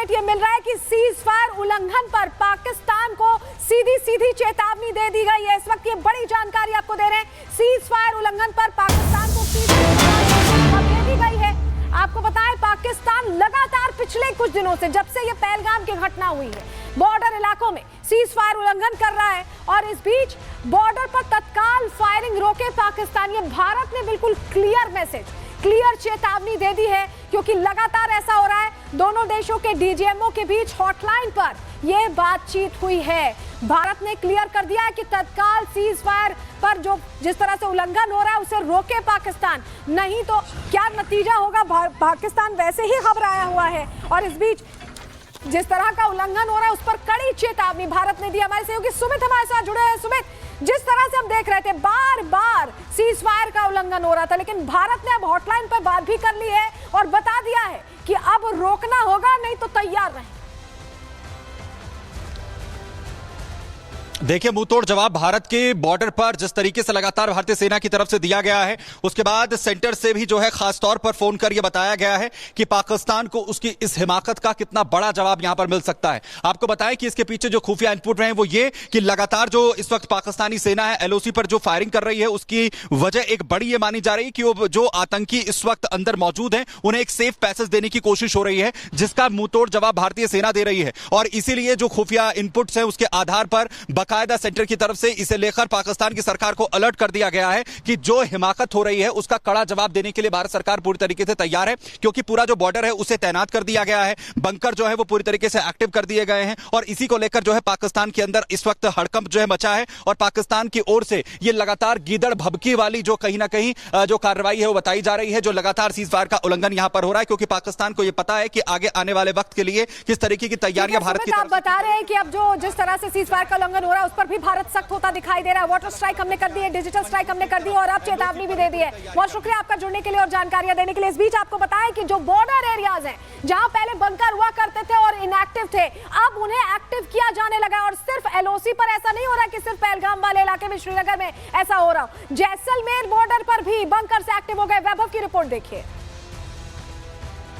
Update ये मिल रहा है कि सीज फायर उल्लंघन पर पाकिस्तान को सीधी सीधी चेतावनी दे दी गई है। इस वक्त ये बड़ी जानकारी आपको दे रहे हैं। सीज फायर उल्लंघन पर पाकिस्तान को सीधी चेतावनी दे दी गई है। आपको बताएं, पाकिस्तान लगातार पिछले कुछ दिनों से, जब से ये पहलगाम की घटना हुई है, बॉर्डर इलाकों में सीज फायर उल्लंघन कर रहा है और इस बीच बॉर्डर पर तत्काल फायरिंग रोके पाकिस्तान। ये भारत ने बिल्कुल क्लियर मैसेज, क्लियर चेतावनी दे दी है, क्योंकि लगातार ऐसा हो रहा है। दोनों देशों के डीजीएमओ के बीच हॉटलाइन पर यह बातचीत हुई है। भारत ने क्लियर कर दिया है कि तत्काल सीज फायर पर जिस तरह से उल्लंघन हो रहा है उसे रोके पाकिस्तान, नहीं तो क्या नतीजा होगा। पाकिस्तान वैसे ही घबराया हुआ है और इस बीच जिस तरह का उल्लंघन हो रहा है उस पर कड़ी चेतावनी भारत ने दी। हमारे सहयोगी सुमित हमारे साथ जुड़े हैं। सुमित, जिस तरह से हम देख रहे थे बार बार सीज फायर का उल्लंघन हो रहा था, लेकिन भारत ने अब हॉटलाइन पर बात भी कर ली है और बता दिया है कि अब रोकना होगा, नहीं तो तैयार रहें। देखिए, मुंहतोड़ जवाब भारत के बॉर्डर पर जिस तरीके से लगातार भारतीय सेना की तरफ से दिया गया है, उसके बाद सेंटर से भी जो है खास तौर पर फोन कर यह बताया गया है कि पाकिस्तान को उसकी इस हिमाकत का कितना बड़ा जवाब यहां पर मिल सकता है। आपको बताएं कि इसके पीछे जो खुफिया इनपुट रहे हैं वो ये कि लगातार जो इस वक्त पाकिस्तानी सेना है एलओसी पर जो फायरिंग कर रही है, उसकी वजह एक बड़ी ये मानी जा रही है कि वो जो आतंकी इस वक्त अंदर मौजूद हैं उन्हें एक सेफ पैसेज देने की कोशिश हो रही है, जिसका मुंहतोड़ जवाब भारतीय सेना दे रही है। और इसीलिए जो खुफिया इनपुट्स हैं उसके आधार पर कायदा सेंटर की तरफ से इसे लेकर पाकिस्तान की सरकार को अलर्ट कर दिया गया है कि जो हिमाकत हो रही है उसका कड़ा जवाब देने के लिए भारत सरकार पूरी तरीके से तैयार है, क्योंकि पूरा जो बॉर्डर है उसे तैनात कर दिया गया है। बंकर जो है वो पूरी तरीके से एक्टिव कर दिए गए हैं और इसी को लेकर जो है पाकिस्तान के अंदर इस वक्त हड़कंप जो है मचा है और पाकिस्तान की ओर से ये लगातार गीदड़ भभकी वाली जो कहीं ना कहीं जो कार्रवाई है वो बताई जा रही है, जो लगातार सीज फायर का उल्लंघन यहां पर हो रहा है, क्योंकि पाकिस्तान को यह पता है कि आगे आने वाले वक्त के लिए किस तरीके की तैयारियां भारत की तरफ से बता रहे हैं कि अब जो जिस तरह से सीज फायर का उल्लंघन हो रहा है उस पर भी भारत सख्त होता दिखाई दे रहा है। वाटर स्ट्राइक हमने कर दी है, डिजिटल स्ट्राइक हमने कर दी है और अब चेतावनी भी दे दी है। बहुत शुक्रिया आपका जुड़ने के लिए और जानकारियां देने के लिए। इस बीच आपको बताएं कि जो बॉर्डर एरियाज हैं, जहां पहले बंकर हुआ करते थे और इनएक्टिव थे, अब उन्हें एक्टिव किया जाने लगा। और सिर्फ एलओसी पर ऐसा नहीं हो रहा कि सिर्फ पहलगाम वाले इलाके में, श्रीनगर में ऐसा हो रहा, जैसलमेर बॉर्डर पर भी बंकर से एक्टिव हो गए। वैभव की रिपोर्ट देखिए।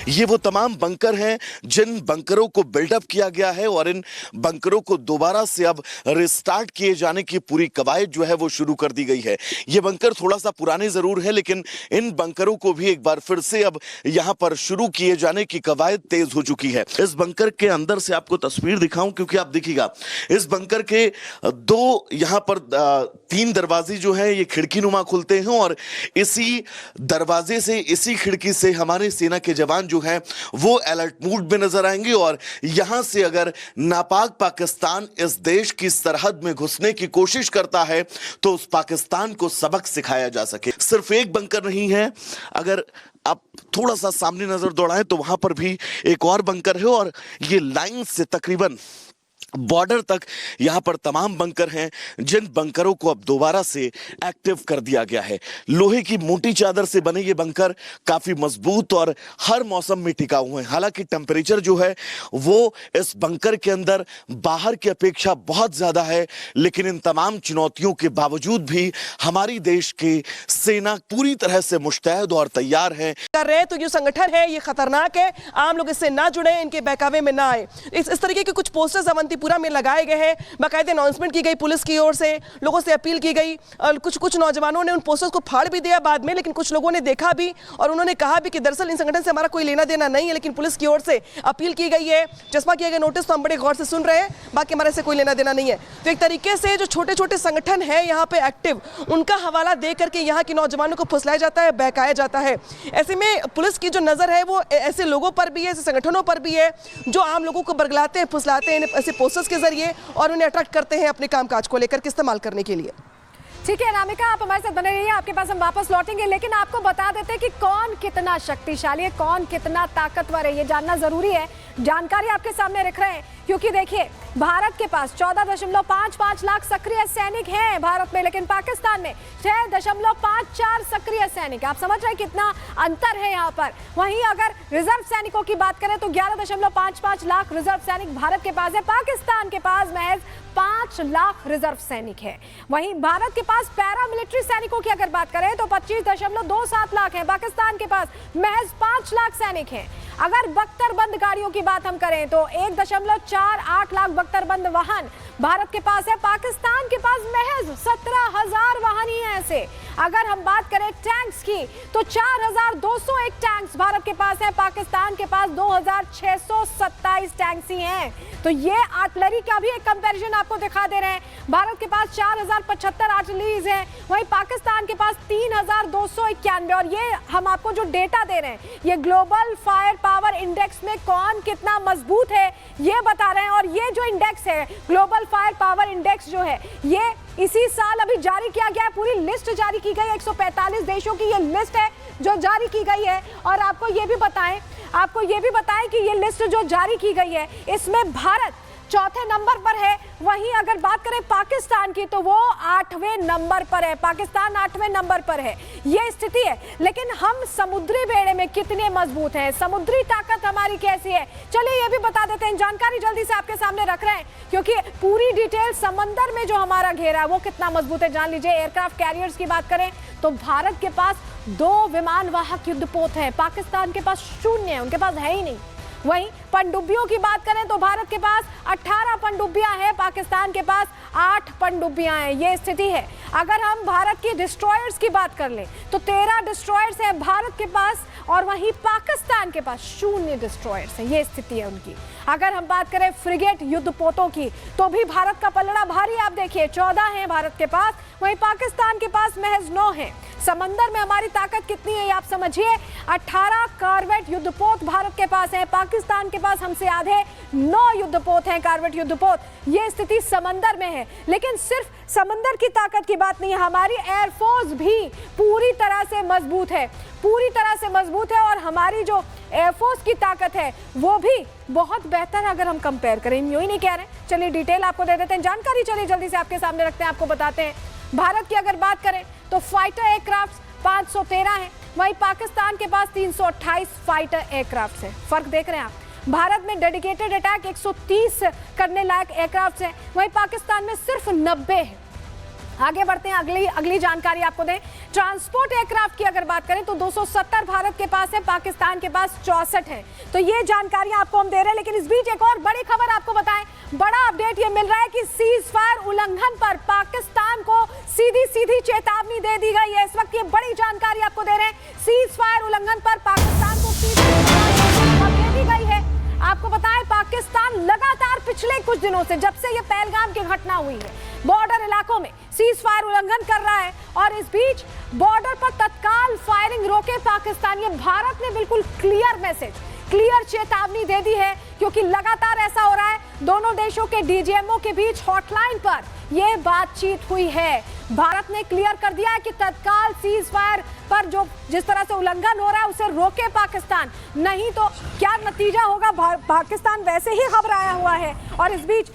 ये वो तमाम बंकर हैं जिन बंकरों को बिल्डअप किया गया है और इन बंकरों को दोबारा से अब रिस्टार्ट किए जाने की पूरी कवायद जो है वो शुरू कर दी गई है। ये बंकर थोड़ा सा पुराने जरूर है, लेकिन इन बंकरों को भी एक बार फिर से अब यहां पर शुरू किए जाने की कवायद तेज हो चुकी है। इस बंकर के अंदर से आपको तस्वीर दिखाऊं, क्योंकि आप देखिएगा इस बंकर के दो यहां पर 3 दरवाजे जो है ये खिड़की नुमा खुलते हैं और इसी दरवाजे से, इसी खिड़की से हमारे सेना के जवान जो है वो अलर्ट मूड में नजर आएंगे और यहां से अगर नापाक पाकिस्तान इस देश की सरहद में घुसने की कोशिश करता है तो उस पाकिस्तान को सबक सिखाया जा सके। सिर्फ एक बंकर नहीं है, अगर आप थोड़ा सा सामने नजर दौड़ाएं तो वहां पर भी एक और बंकर है और ये लाइन से तकरीबन बॉर्डर तक यहां पर तमाम बंकर हैं जिन बंकरों को अब दोबारा से एक्टिव कर दिया गया है। लोहे की मोटी चादर से बने ये बंकर काफी मजबूत और हर मौसम में टिकाऊ हैं। हालांकि टेम्परेचर जो है वो इस बंकर के अंदर बाहर की अपेक्षा बहुत ज्यादा है, लेकिन इन तमाम चुनौतियों के बावजूद भी हमारी देश की सेना पूरी तरह से मुस्तैद और तैयार है। कर रहे तो जो संगठन है ये खतरनाक है, आम लोग इससे ना जुड़े, इनके बहकावे में ना आए। इस तरीके के कुछ पोस्टर्स अवंतीपुरा में लगाए गए हैं, बाकायदे अनाउंसमेंट की गई पुलिस की ओर से, लोगों से अपील की गई। कुछ नौजवानों ने उन पोस्टर्स को फाड़ भी दिया बाद में, लेकिन कुछ लोगों ने देखा भी और उन्होंने कहा भी कि दरअसल इन संगठन से हमारा कोई लेना देना नहीं है, लेकिन पुलिस की ओर से अपील की गई है, चस्पा किया गया नोटिस तो हम बड़े गौर से सुन रहे हैं, बाकी हमारे से कोई लेना देना नहीं है। तो एक तरीके से जो छोटे छोटे संगठन है यहाँ पे एक्टिव, उनका हवाला दे करके यहाँ के नौजवानों को फुसलाया जाता है, बहकाया जाता है। ऐसे में पुलिस की जो नजर है वो ऐसे लोगों पर भी है, ऐसे संगठनों पर भी है जो आम लोगों को बरगलाते हैं, फुसलाते हैं ऐसे पोस्टर्स के जरिए और उन्हें अट्रैक्ट करते हैं अपने कामकाज को लेकर के इस्तेमाल करने के लिए। ठीक है अनामिका, आप हमारे साथ बने रहिए, आपके पास हम वापस लौटेंगे, लेकिन आपको बता देते हैं कि कौन कितना शक्तिशाली है, कौन कितना ताकतवर है, ये जानना जरूरी है। जानकारी आपके सामने रख रहे हैं क्योंकि देखिए भारत के पास 14.55 लाख सक्रिय सैनिक हैं भारत में, लेकिन पाकिस्तान में 6.54 सक्रिय सैनिक। आप समझ रहे हैं कितना अंतर है यहाँ पर। वहीं अगर रिजर्व सैनिकों की बात करें तो 11.55 लाख रिजर्व सैनिक भारत के पास है, पाकिस्तान के पास महज 5 लाख रिजर्व सैनिक है। वहीं भारत के पास पैरामिलिट्री सैनिकों की अगर बात करें तो 25.27 लाख हैं, पाकिस्तान के पास महज 5 लाख सैनिक हैं। अगर बख्तरबंद गाड़ियों की बात हम करें तो 1.48 लाख बख्तरबंद वाहन भारत के पास है, पाकिस्तान के पास महज 17,000 वाहन ही हैं ऐसे। अगर हम बात करें टैंक्स की तो 4,201 टैंक्स भारत के पास है, पाकिस्तान के पास 2,627 टैंक्स ही हैं। तो ये आर्टिलरी का भी एक कंपैरिजन आपको दिखा दे रहे हैं। भारत के पास 4,075 आर्टिलरीज हैं, वहीं पाकिस्तान के पास 3,291। और ये हम आपको जो डेटा दे रहे हैं ये ग्लोबल फायर पावर इंडेक्स में कौन कितना मजबूत है ये बता रहे हैं। और ये जो इंडेक्स है ग्लोबल फायर पावर इंडेक्स जो है ये इसी साल अभी जारी किया गया है, पूरी लिस्ट जारी की गई है, 145 देशों की ये लिस्ट है जो जारी की गई है। और आपको ये भी बताएं कि ये लिस्ट जो जारी की गई है इसमें भारत चौथे नंबर पर है। वहीं अगर बात करें पाकिस्तान की तो वो 8वें नंबर पर है, पाकिस्तान 8वें नंबर पर है। ये स्थिति है। लेकिन हम समुद्री बेड़े में कितने मजबूत हैं, समुद्री ताकत हमारी कैसी है, चलिए ये भी बता देते हैं। जानकारी जल्दी से आपके सामने रख रहे हैं क्योंकि पूरी डिटेल समंदर में जो हमारा घेरा है वो कितना मजबूत है जान लीजिए। एयरक्राफ्ट कैरियर्स की बात करें तो भारत के पास 2 विमान वाहक युद्धपोत हैं, पाकिस्तान के पास 0 है, उनके पास है ही नहीं। वहीं पनडुब्बियों की बात करें तो भारत के पास 18 पनडुब्बियां हैं, पाकिस्तान के पास 8 पनडुब्बियां हैं। ये स्थिति है। अगर हम भारत की डिस्ट्रॉयर्स की बात कर लें तो 13 डिस्ट्रॉयर्स हैं भारत के पास और वहीं पाकिस्तान के पास 0 डिस्ट्रॉयर्स हैं। ये स्थिति है उनकी। अगर हम बात करें फ्रिगेट युद्धपोतों की तो भी भारत का पलड़ा भारी। आप देखिए 14 हैं भारत के पास, वहीं पाकिस्तान के पास महज 9 हैं। समंदर में हमारी ताकत कितनी है आप समझिए। 18 कॉर्वेट युद्धपोत भारत के पास है, पाकिस्तान के पास हमसे आधे 9 युद्धपोत हैं, कॉर्वेट युद्धपोत। ये स्थिति समंदर में है। लेकिन सिर्फ समंदर की ताकत की बात नहीं है, हमारी एयरफोर्स भी पूरी तरह से मजबूत है, पूरी तरह से मजबूत है। और हमारी जो एयरफोर्स की ताकत है वो भी बहुत बेहतर है अगर हम कंपेयर करें। यूं ही नहीं कह रहे। चलिए डिटेल आपको दे देते हैं, जानकारी चलिए जल्दी से आपके सामने रखते हैं, आपको बताते हैं। भारत की अगर बात करें तो फाइटर एयरक्राफ्ट 513 हैं, वहीं पाकिस्तान के पास 328 फाइटर एयरक्राफ्ट हैं। फर्क देख रहे हैं आप। भारत में डेडिकेटेड अटैक 130 करने लायक एयरक्राफ्ट हैं, वहीं पाकिस्तान में सिर्फ 90 है। आगे बढ़ते हैं, अगली जानकारी आपको दें। ट्रांसपोर्ट एयरक्राफ्ट की अगर बात करें तो 270 भारत के पास है, पाकिस्तान के पास 64 है। तो ये जानकारी आपको हम दे रहे हैं। लेकिन इस बीच एक और बड़ी खबर आपको बताएं, बड़ा अपडेट ये मिल रहा है कि सीज फायर उल्लंघन पर पाकिस्तान को सीधी चेतावनी दे दी गई है। इस वक्त ये बड़ी जानकारी आपको दे रहे हैं, सीज फायर उल्लंघन पर पाकिस्तान को सीधी चेतावनी दे दी गई है। आपको बताएं पाकिस्तान लगातार पिछले कुछ दिनों से, जब से ये पहलगाम की घटना हुई है, बॉर्डर इलाकों में सीज फायर उल्लंघन कर रहा है। और इस बीच बॉर्डर पर तत्काल फायरिंग रोके पाकिस्तान। ये भारत ने बिल्कुल क्लियर मैसेज, क्लियर चेतावनी दे दी है क्योंकि लगातार ऐसा हो रहा है। दोनों देशों के डीजीएमओ के बीच हॉटलाइन पर यह बातचीत हुई है। भारत ने क्लियर कर दिया है कि तत्काल सीज फायर पर जो जिस तरह से उल्लंघन हो रहा है उसे रोके पाकिस्तान, नहीं तो क्या नतीजा होगा। पाकिस्तान वैसे ही घबराया हुआ है और इस बीच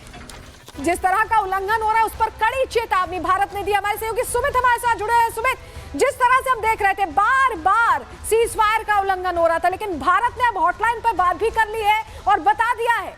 जिस तरह का उल्लंघन हो रहा है उस पर कड़ी चेतावनी भारत ने दी। हमारे सहयोगी सुमित हमारे साथ जुड़े हैं। सुमित, जिस तरह से हम देख रहे थे बार बार सीज फायर का उल्लंघन हो रहा था, लेकिन भारत ने अब हॉटलाइन पर बात भी कर ली है और बता दिया है